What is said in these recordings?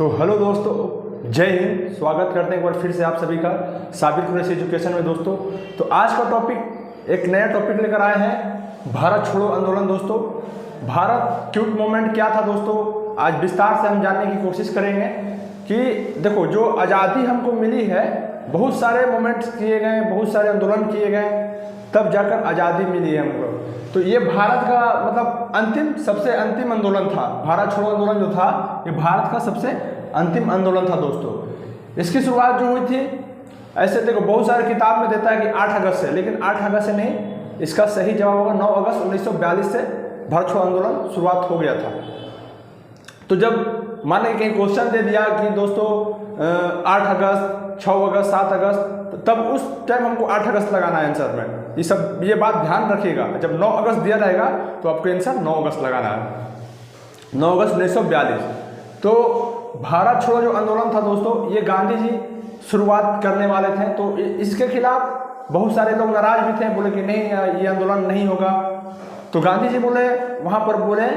तो हेलो दोस्तों, जय हिंद। स्वागत करते हैं एक बार फिर से आप सभी का साबिर कुरैशी एजुकेशन में। दोस्तों तो आज का टॉपिक, एक नया टॉपिक लेकर आए हैं, भारत छोड़ो आंदोलन। दोस्तों भारत क्विट मूवमेंट क्या था दोस्तों, आज विस्तार से हम जानने की कोशिश करेंगे कि देखो जो आज़ादी हमको मिली है, बहुत सारे मूवमेंट्स किए गए, बहुत सारे आंदोलन किए गए, तब जाकर आज़ादी मिली है हमको। तो ये भारत का मतलब सबसे अंतिम आंदोलन था। भारत छोड़ो आंदोलन जो था ये भारत का सबसे अंतिम आंदोलन था दोस्तों। इसकी शुरुआत जो हुई थी, ऐसे देखो बहुत सारे किताब में देता है कि 8 अगस्त से, लेकिन 8 अगस्त से नहीं, इसका सही जवाब होगा 9 अगस्त 1942 से भारत छोड़ो आंदोलन शुरुआत हो गया था। तो जब मान लीजिए कहीं क्वेश्चन दे दिया कि दोस्तों 8 अगस्त, 6 अगस्त, 7 अगस्त, तब उस टाइम हमको 8 अगस्त लगाना है आंसर में। ये बात ध्यान रखिएगा। जब 9 अगस्त दिया रहेगा तो आपको आंसर 9 अगस्त लगाना है, 9 अगस्त 1942। तो भारत छोड़ो जो आंदोलन था दोस्तों, ये गांधी जी शुरुआत करने वाले थे। तो इसके खिलाफ बहुत सारे लोग नाराज भी थे, बोले कि नहीं ये आंदोलन नहीं होगा। तो गांधी जी बोले, वहाँ पर बोले,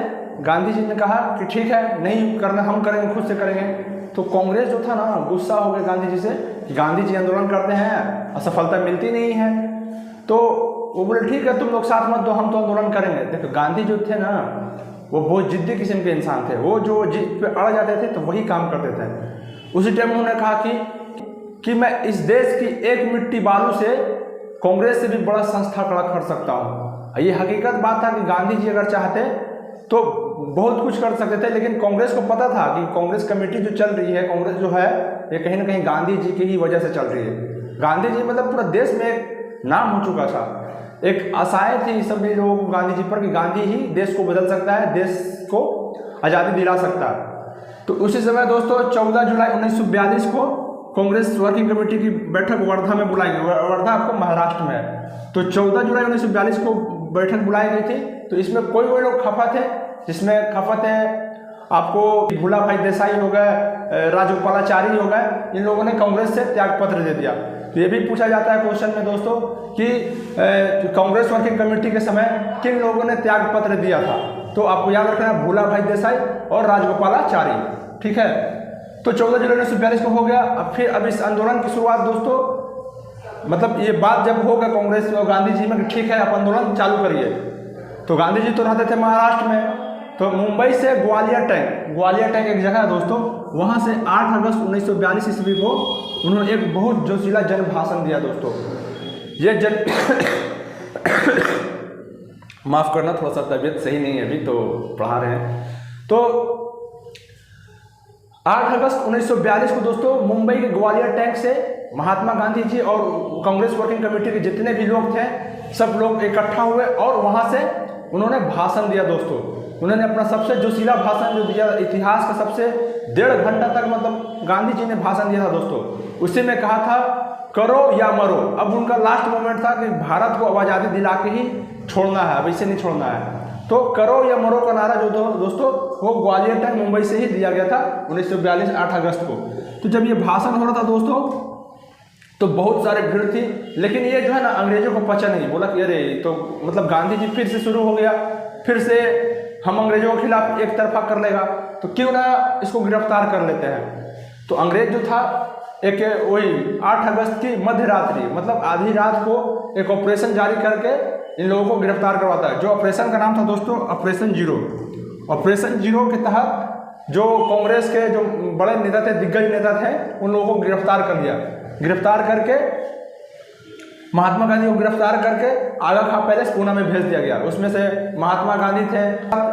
गांधी जी ने कहा कि ठीक है, नहीं करना, हम करेंगे, खुद से करेंगे। तो कांग्रेस जो था ना, गुस्सा हो गया गांधी जी से कि गांधी जी आंदोलन करते हैं, असफलता मिलती नहीं है। तो वो बोले ठीक है, तुम लोग साथ मत दो, हम तो आंदोलन करेंगे। देखो गांधी जो थे ना, वो बहुत जिद्दी किस्म के इंसान थे। वो जो जिद पे अड़ जाते थे तो वही काम करते थे। उसी टाइम उन्होंने कहा कि मैं इस देश की एक मिट्टी बालू से कांग्रेस से भी बड़ा संस्था खड़ा कर सकता हूँ। ये हकीकत बात था कि गांधी जी अगर चाहते तो बहुत कुछ कर सकते थे, लेकिन कांग्रेस को पता था कि कांग्रेस कमेटी जो चल रही है, कांग्रेस जो है, ये कहीं ना कहीं गांधी जी की ही वजह से चल रही है। गांधी जी मतलब पूरा देश में एक नाम हो चुका था, एक आशाएं थी सभी लोगों को गांधी जी पर कि गांधी ही देश को बदल सकता है, देश को आज़ादी दिला सकता है। तो उसी समय दोस्तों 14 जुलाई 1942 को कांग्रेस वर्किंग कमेटी की बैठक वर्धा में बुलाई गई। वर्धा आपको महाराष्ट्र में है। तो 14 जुलाई 1942 को बैठक बुलाई गई थी। तो इसमें कोई लोग खफा थे, जिसमें खफा थे आपको भूला भाई देसाई हो गए, राजगोपालाचारी हो गए, इन लोगों ने कांग्रेस से त्याग पत्र दे दिया। तो ये भी पूछा जाता है क्वेश्चन में दोस्तों कि कांग्रेस वर्किंग कमेटी के समय किन लोगों ने त्याग पत्र दिया था। तो आपको याद रखना है, भूला भाई देसाई और राजगोपालाचारी। ठीक है, तो 14 जुलाई 1942 को हो गया। अब इस आंदोलन की शुरुआत दोस्तों, मतलब ये बात जब होगा कांग्रेस और गांधी जी में कि ठीक है आप आंदोलन चालू करिए, तो गांधी जी तो रहते थे महाराष्ट्र में। तो मुंबई से ग्वालियर टैंक एक जगह है दोस्तों, वहाँ से 8 अगस्त 1942 ईस्वी को उन्होंने एक बहुत जोशीला जन भाषण दिया दोस्तों। ये माफ़ करना, थोड़ा सा तबीयत सही नहीं है अभी, तो पढ़ा रहे हैं। तो 8 अगस्त 1942 को दोस्तों मुंबई के ग्वालियर टैंक से महात्मा गांधी जी और कांग्रेस वर्किंग कमेटी के जितने भी लोग थे, सब लोग इकट्ठा हुए और वहाँ से उन्होंने भाषण दिया दोस्तों। उन्होंने अपना सबसे जोशीला भाषण जो दिया, इतिहास का सबसे 1.5 घंटा तक मतलब गांधी जी ने भाषण दिया था दोस्तों। उसी में कहा था करो या मरो। अब उनका लास्ट मोमेंट था कि भारत को आज़ादी दिला के ही छोड़ना है, अब इसे नहीं छोड़ना है। तो करो या मरो का नारा जो दोस्तों वो ग्वालियर टैंक मुंबई से ही दिया गया था 1942 8 अगस्त को। तो जब ये भाषण हो रहा था दोस्तों तो बहुत सारे भीड़ थी, लेकिन ये जो है ना अंग्रेजों को पचा नहीं। बोला कि अरे तो मतलब गांधी जी फिर से शुरू हो गया, फिर से हम अंग्रेजों के खिलाफ एक तरफा कर लेगा, तो क्यों ना इसको गिरफ्तार कर लेते हैं। तो अंग्रेज जो था एक वही 8 अगस्त की मध्य रात्रि मतलब आधी रात को एक ऑपरेशन जारी करके इन लोगों को गिरफ्तार करवाता है। जो ऑपरेशन का नाम था दोस्तों ऑपरेशन जीरो। ऑपरेशन जीरो के तहत जो कांग्रेस के जो बड़े नेता थे, दिग्गज नेता थे, उन लोगों को गिरफ्तार कर लिया। गिरफ्तार करके महात्मा गांधी को गिरफ्तार करके आगा खां पैलेस पूना में भेज दिया गया। उसमें से महात्मा गांधी थे,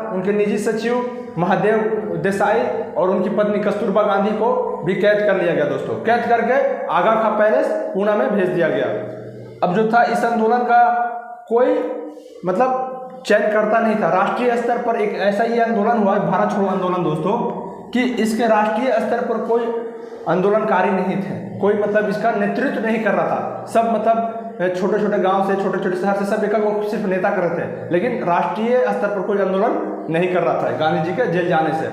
उनके निजी सचिव महादेव देसाई और उनकी पत्नी कस्तूरबा गांधी को भी कैद कर लिया गया दोस्तों। कैद करके आगा खां पैलेस पूना में भेज दिया गया। अब जो था इस आंदोलन का कोई मतलब चयन करता नहीं था। राष्ट्रीय स्तर पर एक ऐसा ही आंदोलन हुआ भारत छोड़ो आंदोलन दोस्तों कि इसके राष्ट्रीय स्तर पर कोई आंदोलनकारी नहीं थे, कोई मतलब इसका नेतृत्व नहीं कर रहा था। सब मतलब छोटे छोटे गांव से, छोटे छोटे शहर से सब एक सिर्फ नेता कर रहे थे, लेकिन राष्ट्रीय स्तर पर कोई आंदोलन नहीं कर रहा था गांधी जी के जेल जाने से।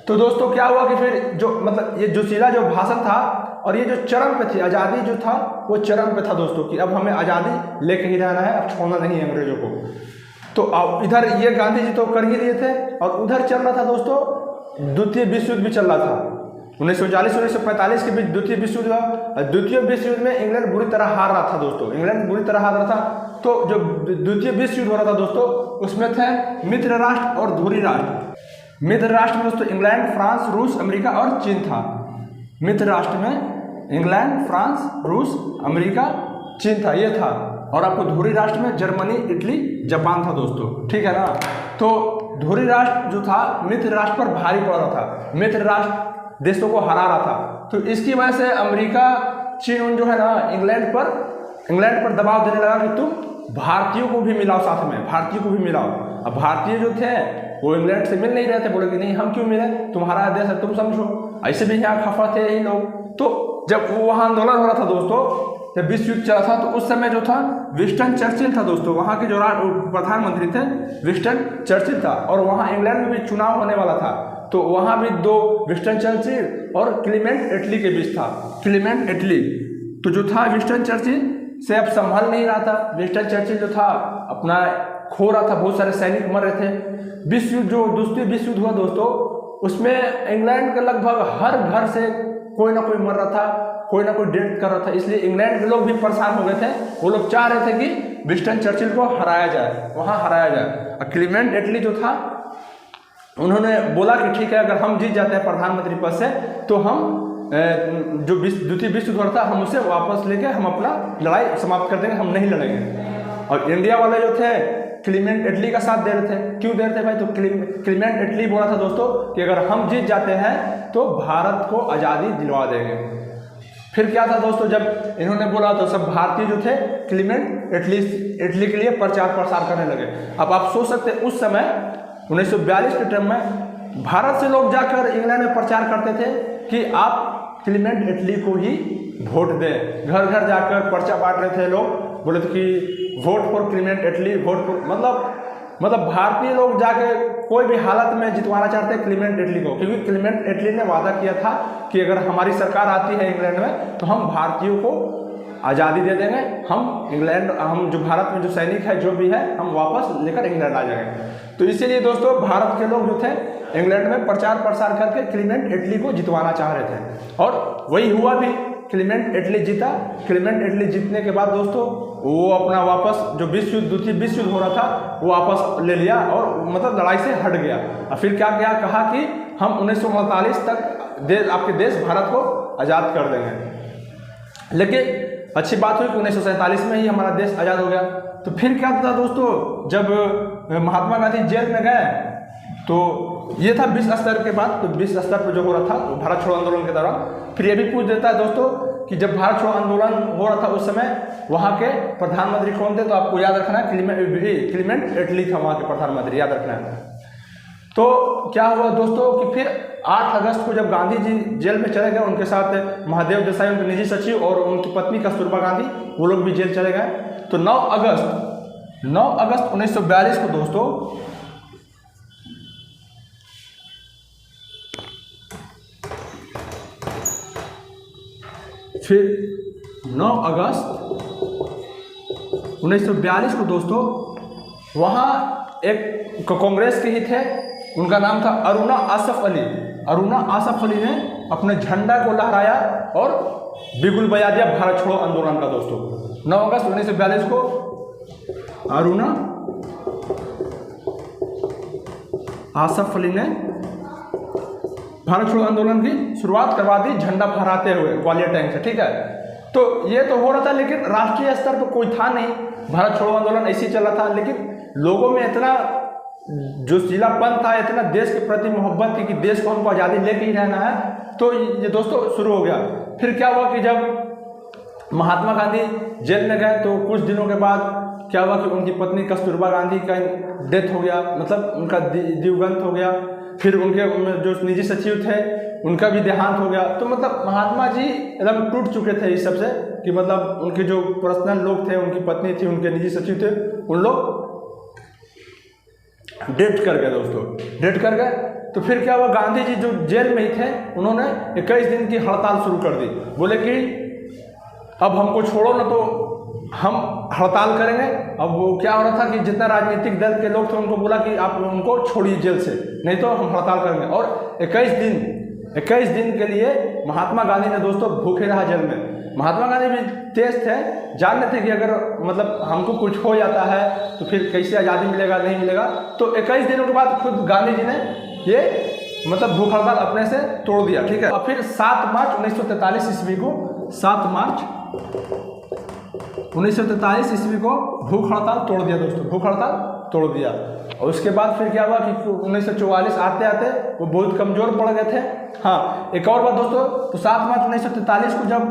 तो दोस्तों क्या हुआ कि फिर जो मतलब ये जोशीला जो भाषण था और ये जो चरम पे थी, आज़ादी जो था वो चरम पे था दोस्तों कि अब हमें आज़ादी लेके ही रहना है, अब छोड़ना नहीं है अंग्रेजों को। तो इधर ये गांधी जी तो कर ही लिए थे और उधर चल रहा था दोस्तों द्वितीय विश्व युद्ध भी चल रहा था। 1940 1945 के बीच द्वितीय विश्व युद्ध हुआ। द्वितीय विश्व युद्ध में इंग्लैंड बुरी तरह हार रहा था दोस्तों, इंग्लैंड बुरी तरह हार रहा था। तो जो द्वितीय विश्व युद्ध हो रहा था दोस्तों, उसमें थे मित्र राष्ट्र और धुरी राष्ट्र। मित्र राष्ट्र में दोस्तों इंग्लैंड, फ्रांस, रूस, अमेरिका और चीन था। मित्र राष्ट्र में इंग्लैंड, फ्रांस, रूस, अमेरिका, चीन था, ये था। और आपको धुरी राष्ट्र में जर्मनी, इटली, जापान था दोस्तों, ठीक है ना। तो धुरी राष्ट्र जो था मित्र राष्ट्र पर भारी पड़ रहा था, मित्र राष्ट्र देशों को हरा रहा था। तो इसकी वजह से अमेरिका, चीन जो है ना, इंग्लैंड पर दबाव देने लगा कि तुम भारतीयों को भी मिलाओ, साथ में भारतीयों को भी मिलाओ। अब भारतीय जो थे वो इंग्लैंड से मिल नहीं रहे थे, बोले कि नहीं हम क्यों मिले, तुम्हारा देश है, तुम समझो। ऐसे भी यहाँ खफा थे यही लोग। तो जब वो वहाँ आंदोलन हो रहा था दोस्तों, जब विश्व युद्ध चला था, तो उस समय जो था विंस्टन चर्चिल था दोस्तों, वहाँ के जो प्रधानमंत्री थे विंस्टन चर्चिल था। और वहाँ इंग्लैंड में भी चुनाव होने वाला था, तो वहाँ भी दो विंस्टन चर्चिल और क्लीमेंट एटली के बीच था। क्लीमेंट एटली तो जो था विंस्टन चर्चिल से अब संभल नहीं रहा था। विंस्टन चर्चिल जो था अपना खो रहा था, बहुत सारे सैनिक मर रहे थे। विश्व युद्ध जो दूसरी विश्व युद्ध हुआ दोस्तों, उसमें इंग्लैंड के लगभग हर घर से कोई ना कोई मर रहा था, कोई ना कोई डेथ कर रहा था। इसलिए इंग्लैंड के लोग भी परेशान हो गए थे। वो लोग चाह रहे थे कि विंस्टन चर्चिल को हराया जाए, वहाँ हराया जाए। और क्लीमेंट एटली जो था, उन्होंने बोला कि ठीक है, अगर हम जीत जाते हैं प्रधानमंत्री पद से, तो हम जो द्वितीय विश्व युद्ध हो रहा था, हम उसे वापस लेके हम अपना लड़ाई समाप्त कर देंगे, हम नहीं लड़ेंगे। और इंडिया वाले जो थे क्लीमेंट एटली का साथ दे रहे थे। क्यों दे रहे थे भाई? तो क्लीमेंट एटली बोला था दोस्तों कि अगर हम जीत जाते हैं तो भारत को आज़ादी दिलवा देंगे। फिर क्या था दोस्तों, जब इन्होंने बोला तो सब भारतीय जो थे क्लीमेंट एटली के लिए प्रचार प्रसार करने लगे। अब आप सोच सकते हैं उस समय 1942 के टाइम में भारत से लोग जाकर इंग्लैंड में प्रचार करते थे कि आप क्लीमेंट एटली को ही वोट दें। घर घर जाकर पर्चा बांट रहे थे लोग, बोले थे कि vote for Clement Attlee, vote for मतलब भारतीय लोग जाके कोई भी हालत में जितवाना चाहते हैं क्लीमेंट एटली को, क्योंकि क्लीमेंट एटली ने वादा किया था कि अगर हमारी सरकार आती है इंग्लैंड में तो हम भारतीयों को आज़ादी दे देंगे, हम जो भारत में जो सैनिक है जो भी है, हम वापस लेकर इंग्लैंड आ जाएंगे। तो इसीलिए दोस्तों भारत के लोग जो थे इंग्लैंड में प्रचार प्रसार करके क्लीमेंट एटली को जितवाना चाह रहे थे, और वही हुआ भी। क्लीमेंट एटली जीता। क्लीमेंट एटली जीतने के बाद दोस्तों वो अपना वापस जो द्वितीय विश्व युद्ध हो रहा था वो वापस ले लिया, और मतलब लड़ाई से हट गया। और फिर क्या कहा कि हम 1948 तक आपके देश भारत को आज़ाद कर देंगे। लेकिन अच्छी बात हुई कि 1947 में ही हमारा देश आज़ाद हो गया। तो फिर क्या था दोस्तों, जब महात्मा गांधी जेल में गए, तो ये था विश्व स्तर के बाद। तो विश्व स्तर पर जो हो रहा था भारत छोड़ो आंदोलन के दौरान, फिर ये भी पूछ देता है दोस्तों कि जब भारत छोड़ो आंदोलन हो रहा था उस समय वहाँ के प्रधानमंत्री कौन थे? तो आपको याद रखना है क्लीमेंट एटली था वहाँ के प्रधानमंत्री, याद रखना है। तो क्या हुआ दोस्तों कि फिर 8 अगस्त को जब गांधी जी जेल में चले गए, उनके साथ महादेव देसाई उनके निजी सचिव और उनकी पत्नी कस्तूरबा गांधी, वो लोग भी जेल चले गए। तो 9 अगस्त 1942 को दोस्तों फिर 9 अगस्त 1942 को दोस्तों वहाँ एक कांग्रेस के ही थे, उनका नाम था अरुणा आसफ अली। अरुणा आसफ अली ने अपने झंडा को लहराया और बिगुल बजा दिया भारत छोड़ो आंदोलन का दोस्तों। 9 अगस्त 1942 को अरुणा आसफ अली ने भारत छोड़ो आंदोलन की शुरुआत करवा दी, झंडा फहराते हुए ग्वालियर टैंक से, ठीक है। तो ये तो हो रहा था, लेकिन राष्ट्रीय स्तर पर कोई था नहीं। भारत छोड़ो आंदोलन ऐसे ही चल रहा था, लेकिन लोगों में इतना जो जिलापन था, इतना देश के प्रति मोहब्बत थी कि देश को हमको आज़ादी लेके ही रहना है। तो ये दोस्तों शुरू हो गया। फिर क्या हुआ कि जब महात्मा गांधी जेल में गए तो कुछ दिनों के बाद क्या हुआ कि उनकी पत्नी कस्तूरबा गांधी का डेथ हो गया, मतलब उनका दिवंगत हो गया। फिर उनके जो निजी सचिव थे उनका भी देहांत हो गया। तो मतलब महात्मा जी एकदम टूट चुके थे इस सबसे, कि मतलब उनके जो पर्सनल लोग थे, उनकी पत्नी थी, उनके निजी सचिव थे, उन लोग डेथ कर गए दोस्तों, डेथ कर गए। तो फिर क्या हुआ, गांधी जी जो जेल में ही थे उन्होंने 21 दिन की हड़ताल शुरू कर दी। बोले कि अब हमको छोड़ो ना तो हम हड़ताल करेंगे। अब वो क्या हो रहा था कि जितना राजनीतिक दल के लोग थे उनको बोला कि आप उनको छोड़िए जेल से, नहीं तो हम हड़ताल करेंगे। और 21 दिन 21 दिन के लिए महात्मा गांधी ने दोस्तों भूखे रहा जेल में। महात्मा गांधी भी तेज थे, जान रहे थे कि अगर मतलब हमको कुछ हो जाता है तो फिर कैसे आज़ादी मिलेगा, नहीं मिलेगा। तो 21 दिनों के बाद खुद गांधी जी ने ये मतलब भूख हड़ताल अपने से तोड़ दिया, ठीक है। और फिर 7 मार्च 1943 ईस्वी को 7 मार्च 1943 ईस्वी को भूख हड़ताल तोड़ दिया दोस्तों, भूख हड़ताल तोड़ दिया। और उसके बाद फिर क्या हुआ कि 1944 आते आते वो बहुत कमज़ोर पड़ गए थे। हाँ, एक और बात दोस्तों, तो 7 मार्च 1943 को जब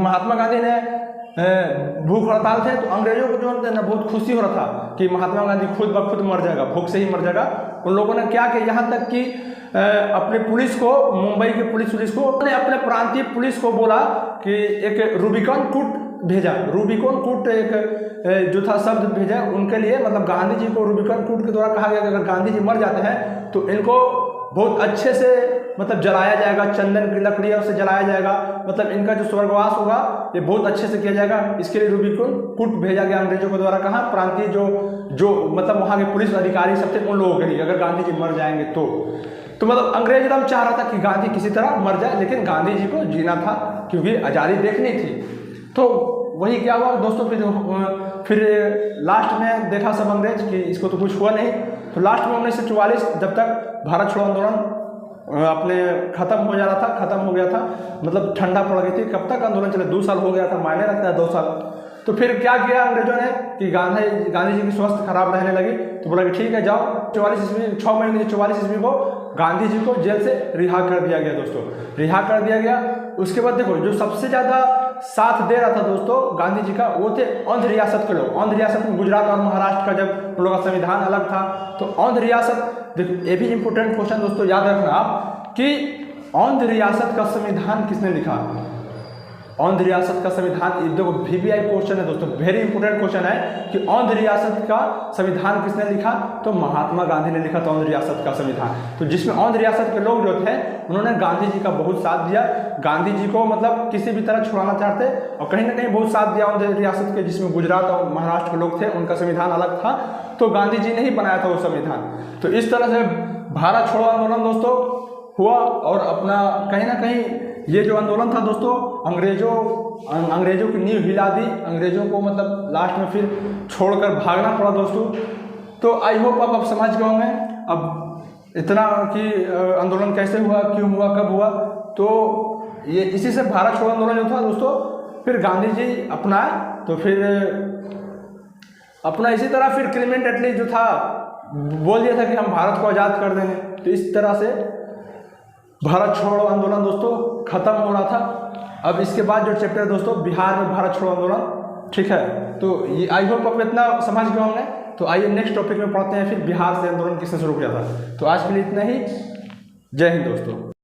महात्मा गांधी ने भूख हड़ताल थे तो अंग्रेजों को जो है ना बहुत खुशी हो रहा था कि महात्मा गांधी खुद ब खुद मर जाएगा, भूख से ही मर जाएगा। उन लोगों ने क्या किया, यहाँ तक कि अपने पुलिस को, मुंबई के पुलिस को, उन्होंने अपने प्रांतीय पुलिस को बोला कि एक रूबिकॉन कूट भेजा। रूबिकॉन कूट एक जो था शब्द भेजा उनके लिए, मतलब गांधी जी को रूबिकॉन कूट के द्वारा कहा गया कि अगर गांधी जी मर जाते हैं तो इनको बहुत अच्छे से मतलब जलाया जाएगा, चंदन की लकड़ियों से जलाया जाएगा, मतलब इनका जो स्वर्गवास होगा ये बहुत अच्छे से किया जाएगा। इसके लिए रूबिकॉन कूट भेजा गया अंग्रेजों के द्वारा। कहाँ, प्रांतीय जो मतलब वहाँ के पुलिस अधिकारी सब थे उन लोगों के लिए, अगर गांधी जी मर जाएंगे तो मतलब अंग्रेज एकदम चाह रहा था कि गांधी किसी तरह मर जाए, लेकिन गांधी जी को जीना था क्योंकि आज़ादी देखनी थी। तो वही क्या हुआ दोस्तों, फिर लास्ट में देखा सब अंग्रेज कि इसको तो कुछ हुआ नहीं। तो लास्ट में 1944 जब तक भारत छोड़ो आंदोलन अपने ख़त्म हो जा रहा था, ख़त्म हो गया था, मतलब ठंडा पड़ गई थी, कब तक आंदोलन चले, 2 साल हो गया था, मायने रखता है 2 साल। तो फिर क्या किया अंग्रेजों ने कि गांधी जी की स्वास्थ्य खराब रहने लगी, तो बोला कि ठीक है जाओ। 44 ईस्वी 6 मई 1944 ईस्वी को गांधी जी को जेल से रिहा कर दिया गया दोस्तों, रिहा कर दिया गया। उसके बाद देखो जो सबसे ज़्यादा साथ दे रहा था दोस्तों गांधी जी का, वो थे आंध्र रियासत के लोग। आंध्र रियासत में गुजरात और महाराष्ट्र का जब उन लोगों का संविधान अलग था, तो आंध्र रियासत, देखो ये भी इंपॉर्टेंट क्वेश्चन दोस्तों याद रखना आप कि आंध्र रियासत का संविधान किसने लिखा। आंध्र रियासत का संविधान, देखो VVI क्वेश्चन है दोस्तों, वेरी इंपॉर्टेंट क्वेश्चन है कि आंध्र रियासत का संविधान किसने लिखा, तो महात्मा गांधी ने लिखा था आंध्र रियासत का संविधान। तो जिसमें आंध्र रियासत के लोग जो थे उन्होंने गांधी जी का बहुत साथ दिया, गांधी जी को मतलब किसी भी तरह छुड़ाना चाहते और कहीं ना कहीं बहुत साथ दिया आंध्र रियासत के, जिसमें गुजरात और महाराष्ट्र के लोग थे, उनका संविधान अलग था, तो गांधी जी ने ही बनाया था वो संविधान। तो इस तरह से भारत छोड़ो आंदोलन दोस्तों हुआ और अपना कहीं ना कहीं ये जो आंदोलन था दोस्तों अंग्रेजों की नींव हिला दी, अंग्रेजों को मतलब लास्ट में फिर छोड़कर भागना पड़ा दोस्तों। तो आई होप आप समझ गए होंगे अब इतना कि आंदोलन कैसे हुआ, क्यों हुआ, कब हुआ। तो ये इसी से भारत छोड़ो आंदोलन जो था दोस्तों फिर गांधी जी अपनाए, तो फिर अपना इसी तरह फिर क्लीमेंट एटली जो था बोल दिया था कि हम भारत को आज़ाद कर देंगे। तो इस तरह से भारत छोड़ो आंदोलन दोस्तों खत्म हो रहा था। अब इसके बाद जो चैप्टर है दोस्तों बिहार में भारत छोड़ो आंदोलन, ठीक है। तो ये आई होप आप इतना समझ गए होंगे। तो आइए नेक्स्ट टॉपिक में पढ़ते हैं फिर बिहार से आंदोलन किसने शुरू किया था। तो आज के लिए इतना ही, जय हिंद दोस्तों।